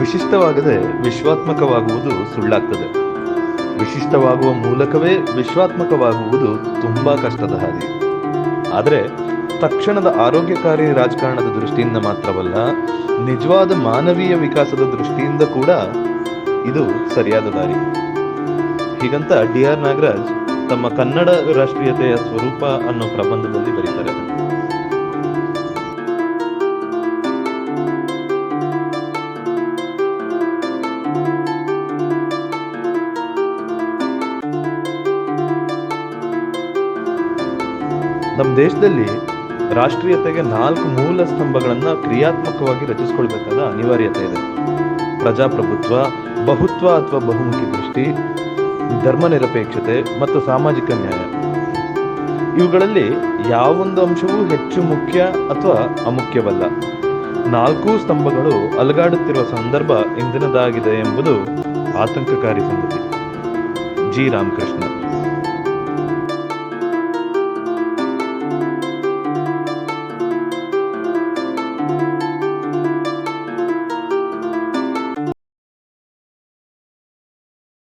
ವಿಶಿಷ್ಟವಾಗದೆ ವಿಶ್ವಾತ್ಮಕವಾಗುವುದು ಸುಳ್ಳಾಗ್ತದೆ. ವಿಶಿಷ್ಟವಾಗುವ ಮೂಲಕವೇ ವಿಶ್ವಾತ್ಮಕವಾಗುವುದು ತುಂಬಾ ಕಷ್ಟದ ಹಾದಿ. ಆದರೆ ತಕ್ಷಣದ ಆರೋಗ್ಯಕಾರಿ ರಾಜಕಾರಣದ ದೃಷ್ಟಿಯಿಂದ ಮಾತ್ರವಲ್ಲ, ನಿಜವಾದ ಮಾನವೀಯ ವಿಕಾಸದ ದೃಷ್ಟಿಯಿಂದ ಕೂಡ ಇದು ಸರಿಯಾದ ದಾರಿ. ಹೀಗಂತ ಡಿ.ಆರ್. ನಾಗರಾಜ್ ತಮ್ಮ ಕನ್ನಡ ರಾಷ್ಟ್ರೀಯತೆಯ ಸ್ವರೂಪ ಅನ್ನೋ ಪ್ರಬಂಧದಲ್ಲಿ ಬರೀತಾರೆ. ನಮ್ಮ ದೇಶದಲ್ಲಿ ರಾಷ್ಟ್ರೀಯತೆಗೆ 4 ಮೂಲ ಸ್ತಂಭಗಳನ್ನು ಕ್ರಿಯಾತ್ಮಕವಾಗಿ ರಚಿಸಿಕೊಳ್ಬೇಕಾದ ಅನಿವಾರ್ಯತೆ ಇದೆ. ಪ್ರಜಾಪ್ರಭುತ್ವ, ಬಹುತ್ವ ಅಥವಾ ಬಹುಮುಖಿ ದೃಷ್ಟಿ, ಧರ್ಮನಿರಪೇಕ್ಷತೆ ಮತ್ತು ಸಾಮಾಜಿಕ ನ್ಯಾಯ. ಇವುಗಳಲ್ಲಿ ಯಾವೊಂದು ಅಂಶವೂ ಹೆಚ್ಚು ಮುಖ್ಯ ಅಥವಾ ಅಮುಖ್ಯವಲ್ಲ. 4 ಸ್ತಂಭಗಳು ಅಲುಗಾಡುತ್ತಿರುವ ಸಂದರ್ಭ ಇಂದಿನದಾಗಿದೆ ಎಂಬುದು ಆತಂಕಕಾರಿ ಸಂಗತಿ. ಜಿ. ರಾಮಕೃಷ್ಣ.